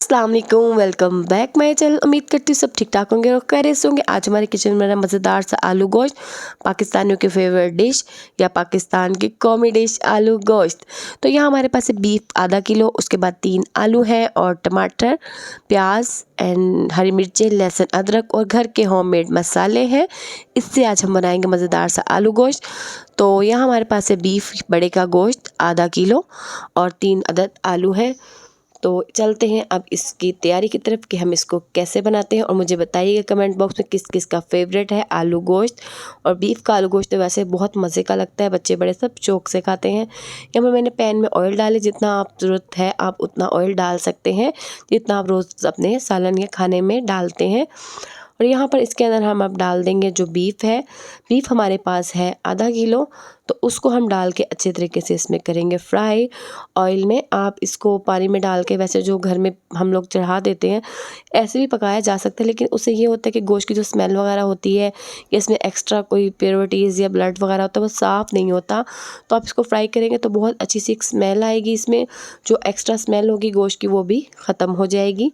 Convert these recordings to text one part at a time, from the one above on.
अस्सलाम वालेकुम, welcome back my channel. उम्मीद करती हूँ सब ठीक ठाक होंगे और खैरियत से होंगे। आज हमारे किचन में मज़ेदार सा आलू गोश्त, पाकिस्तानियों की फेवरेट डिश या पाकिस्तान की कॉमी डिश आलू गोश्त। तो यहाँ हमारे पास है बीफ आधा किलो, उसके बाद 3 आलू हैं और टमाटर, प्याज एंड हरी मिर्चें, लहसुन, अदरक और घर के होममेड मसाले हैं। इससे आज हम बनाएंगे मज़ेदार सा आलू गोश्त। तो यहाँ हमारे पास है बीफ बड़े का गोश्त आधा किलो और 3 अदद आलू हैं। तो चलते हैं अब इसकी तैयारी की तरफ कि हम इसको कैसे बनाते हैं, और मुझे बताइएगा कमेंट बॉक्स में किस किस का फेवरेट है आलू गोश्त। और बीफ का आलू गोश्त तो वैसे बहुत मज़े का लगता है, बच्चे बड़े सब शौक से खाते हैं। यहाँ पर मैंने पैन में ऑयल डाले, जितना आप ज़रूरत है आप उतना ऑयल डाल सकते हैं, जितना आप रोज़ अपने सालन या खाने में डालते हैं। और यहाँ पर इसके अंदर हम अब डाल देंगे जो बीफ है। बीफ हमारे पास है आधा किलो, तो उसको हम डाल के अच्छे तरीके से इसमें करेंगे फ्राई ऑयल में। आप इसको पानी में डाल के, वैसे जो घर में हम लोग चढ़ा देते हैं ऐसे भी पकाया जा सकता है, लेकिन उससे ये होता है कि गोश्त की जो स्मेल वगैरह होती है या इसमें एक्स्ट्रा कोई प्योरिटीज़ या ब्लड वगैरह होता है वो साफ़ नहीं होता। तो आप इसको फ्राई करेंगे तो बहुत अच्छी सी एक स्मेल आएगी, इसमें जो एक्स्ट्रा स्मेल होगी गोश्त की वो भी ख़त्म हो जाएगी।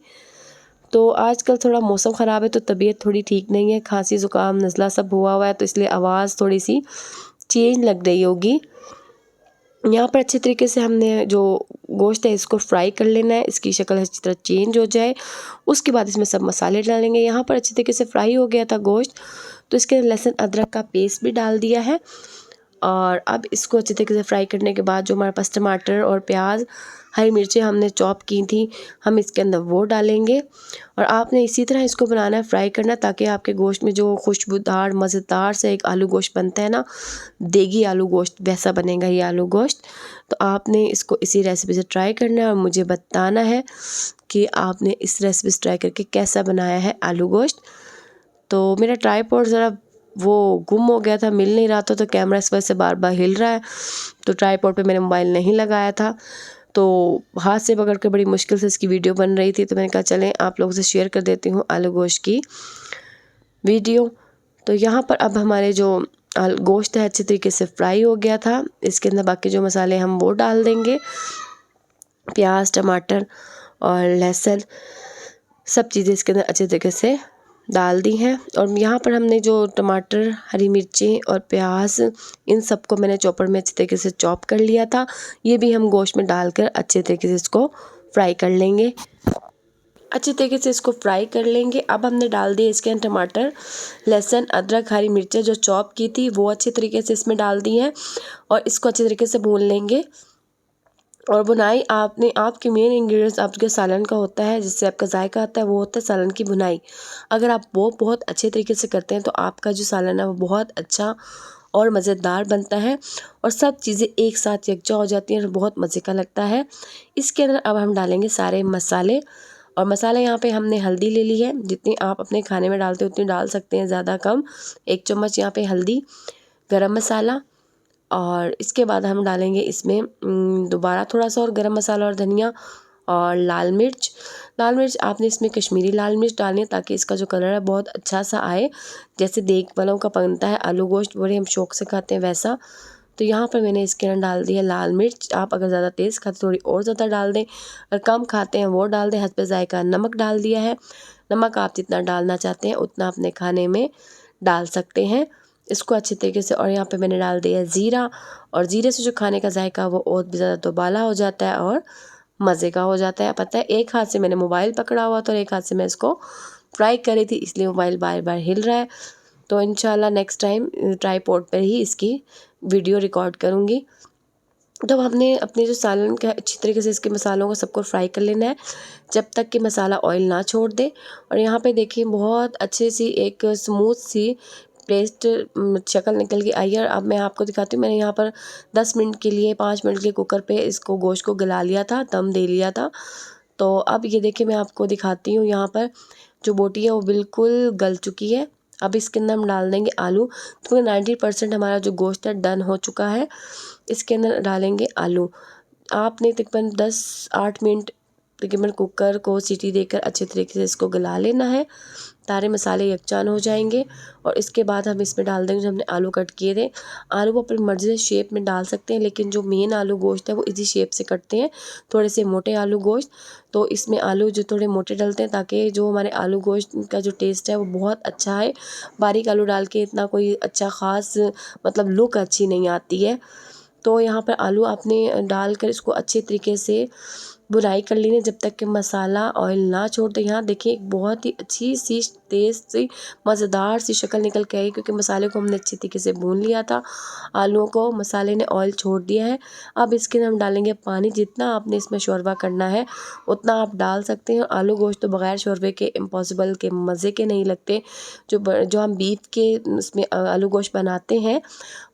तो आजकल थोड़ा मौसम ख़राब है तो तबीयत थोड़ी ठीक नहीं है, खांसी ज़ुकाम नज़ला सब हुआ है, तो इसलिए आवाज़ थोड़ी सी चेंज लग रही होगी। यहाँ पर अच्छे तरीके से हमने जो गोश्त है इसको फ्राई कर लेना है, इसकी शक्ल अच्छी तरह चेंज हो जाए। उसके बाद इसमें सब मसाले डालेंगे। यहाँ पर अच्छे तरीके से फ्राई हो गया था गोश्त, तो इसके लहसुन अदरक का पेस्ट भी डाल दिया है। और अब इसको अच्छे तरीके से फ्राई करने के बाद जो हमारे पास टमाटर और प्याज, हरी मिर्चें हमने चॉप की थी, हम इसके अंदर वो डालेंगे। और आपने इसी तरह इसको बनाना है, फ्राई करना, ताकि आपके गोश्त में जो खुशबूदार मज़ेदार से एक आलू गोश्त बनता है ना, देगी आलू गोश्त, वैसा बनेगा ये आलू गोश्त। तो आपने इसको इसी रेसिपी से ट्राई करना है और मुझे बताना है कि आपने इस रेसिपी से ट्राई करके कैसा बनाया है आलू गोश्त। तो मेरा ट्राइपॉड ज़रा वो गुम हो गया था, मिल नहीं रहा था, तो कैमरा इस वजह से बार बार हिल रहा है। तो ट्राइपॉड पे मैंने मोबाइल नहीं लगाया था, तो हाथ से पकड़ कर बड़ी मुश्किल से इसकी वीडियो बन रही थी। तो मैंने कहा चलें आप लोगों से शेयर कर देती हूँ आलू गोश्त की वीडियो। तो यहाँ पर अब हमारे जो गोश्त है अच्छे तरीके से फ्राई हो गया था, इसके अंदर बाकी जो मसाले हम वो डाल देंगे, प्याज, टमाटर और लहसुन, सब चीज़ें इसके अंदर अच्छे तरीके से डाल दी हैं। और यहाँ पर हमने जो टमाटर, हरी मिर्चें और प्याज, इन सबको मैंने चॉपर में अच्छे तरीके से चॉप कर लिया था। ये भी हम गोश्त में डालकर अच्छे तरीके से इसको फ्राई कर लेंगे, अच्छे तरीके से इसको फ्राई कर लेंगे। अब हमने डाल दिए इसके अंदर टमाटर, लहसुन, अदरक, हरी मिर्चें जो चॉप की थी वो अच्छे तरीके से इसमें डाल दी हैं और इसको अच्छे तरीके से भून लेंगे। और बुनाई आपने, आपके मेन इंग्रेडिएंट्स आपके सालन का होता है, जिससे आपका जायका आता है, वो होता है सालन की बुनाई। अगर आप वो बहुत अच्छे तरीके से करते हैं तो आपका जो सालन है वो बहुत अच्छा और मज़ेदार बनता है और सब चीज़ें एक साथ यकजा हो जाती हैं और बहुत मज़े का लगता है। इसके अंदर अब हम डालेंगे सारे मसाले। और मसाले यहाँ पे हमने हल्दी ले ली है, जितनी आप अपने खाने में डालते हो उतनी डाल सकते हैं, ज़्यादा कम। 1 चम्मच यहाँ पे हल्दी, गरम मसाला, और इसके बाद हम डालेंगे इसमें दोबारा थोड़ा सा और गरम मसाला और धनिया और लाल मिर्च। लाल मिर्च आपने इसमें कश्मीरी लाल मिर्च डालनी है, ताकि इसका जो कलर है बहुत अच्छा सा आए, जैसे देग वालों का बनता है आलू गोश्त, बड़े हम शौक से खाते हैं वैसा। तो यहाँ पर मैंने इसके अंदर डाल दिया लाल मिर्च। आप अगर ज़्यादा तेज़ खाते थोड़ी और ज़्यादा डाल दें, अगर कम खाते हैं वो डाल दें। हस्बे ज़ायका नमक डाल दिया है। नमक आप जितना डालना चाहते हैं उतना अपने खाने में डाल सकते हैं। इसको अच्छे तरीके से, और यहाँ पे मैंने डाल दिया ज़ीरा, और ज़ीरे से जो खाने का जायका वो और भी ज़्यादा दोबाला हो जाता है और मज़े का हो जाता है। पता है, एक हाथ से मैंने मोबाइल पकड़ा हुआ था और एक हाथ से मैं इसको फ्राई कर रही थी, इसलिए मोबाइल बार बार हिल रहा है। तो इंशाल्लाह नेक्स्ट टाइम ट्राईपॉड पर ही इसकी वीडियो रिकॉर्ड करूँगी। तो हमने अपने जो सालन का अच्छी तरीके से इसके मसालों को सबको फ्राई कर लेना है, जब तक कि मसाला ऑयल ना छोड़ दे। और यहाँ पे देखिए बहुत अच्छे सी एक स्मूथ सी पेस्ट शक्ल निकल के आई है। और अब मैं आपको दिखाती हूँ, मैंने यहाँ पर 10 मिनट के लिए, 5 मिनट के कुकर पे इसको गोश्त को गला लिया था, दम दे लिया था। तो अब ये देखिए मैं आपको दिखाती हूँ, यहाँ पर जो बोटी है वो बिल्कुल गल चुकी है। अब इसके अंदर हम डाल देंगे आलू। तो 90% हमारा जो गोश्त है डन हो चुका है। इसके अंदर डालेंगे आलू। आपने तकरीबन 10-8 मिनट तकरीबन कुकर को सीटी देकर अच्छे तरीके से इसको गला लेना है। सारे मसाले यकजान हो जाएंगे और इसके बाद हम इसमें डाल देंगे जो हमने आलू कट किए थे। आलू को अपनी मर्ज़ी से शेप में डाल सकते हैं, लेकिन जो मेन आलू गोश्त है वो इसी शेप से कटते हैं, थोड़े से मोटे आलू गोश्त। तो इसमें आलू जो थोड़े मोटे डलते हैं ताकि जो हमारे आलू गोश्त का जो टेस्ट है वो बहुत अच्छा है। बारीक आलू डाल के इतना कोई अच्छा ख़ास मतलब लुक अच्छी नहीं आती है। तो यहाँ पर आलू आपने डालकर इसको अच्छे तरीके से भुनाई कर लेनी जब तक कि मसाला ऑयल ना छोड़ दे। यहाँ देखिए एक बहुत ही अच्छी सी तेज़ सी मज़ेदार सी शक्ल निकल के आई, क्योंकि मसाले को हमने अच्छी तरीके से भून लिया था। आलूओं को मसाले ने ऑयल छोड़ दिया है। अब इसके अंदर हम डालेंगे पानी। जितना आपने इसमें शोरबा करना है उतना आप डाल सकते हैं। आलू गोश्त तो बग़ैर शोरबे के इम्पॉसिबल के मज़े के नहीं लगते। जो हम बीफ के इसमें आलू गोश्त बनाते हैं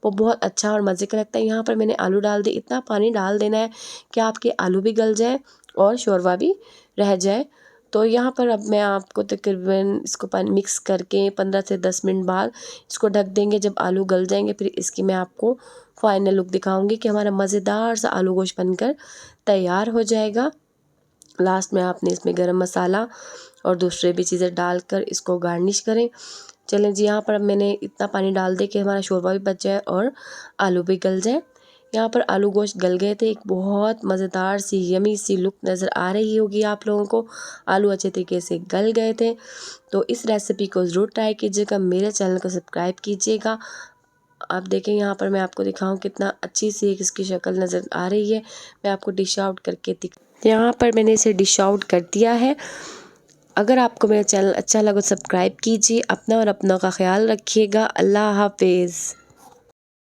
वो बहुत अच्छा और मज़े का लगता है। यहाँ पर मैंने आलू डाल दिए। इतना पानी डाल देना है कि आपके आलू भी गल जाए और शोरबा भी रह जाए। तो यहाँ पर अब मैं आपको तकरीबन इसको पानी मिक्स करके 15 से 10 मिनट बाद इसको ढक देंगे। जब आलू गल जाएंगे फिर इसकी मैं आपको फाइनल लुक दिखाऊंगी कि हमारा मज़ेदार सा आलू गोश्त बनकर तैयार हो जाएगा। लास्ट में आपने इसमें गरम मसाला और दूसरे भी चीज़ें डालकर इसको गार्निश करें। चलें जी, यहाँ पर अब मैंने इतना पानी डाल दे कि हमारा शोरबा भी बच जाए और आलू भी गल जाए। यहाँ पर आलू गोश्त गल गए थे। एक बहुत मज़ेदार सी यमी सी लुक नज़र आ रही होगी आप लोगों को। आलू अच्छे तरीके से गल गए थे। तो इस रेसिपी को ज़रूर ट्राई कीजिएगा। मेरे चैनल को सब्सक्राइब कीजिएगा। आप देखें यहाँ पर मैं आपको दिखाऊं कितना अच्छी सी इसकी शक्ल नज़र आ रही है। मैं आपको डिश आउट करके यहाँ पर मैंने इसे डिश आउट कर दिया है। अगर आपको मेरा चैनल अच्छा लगा तो सब्सक्राइब कीजिए। अपना और अपनों का ख्याल रखिएगा। अल्लाह हाफिज़।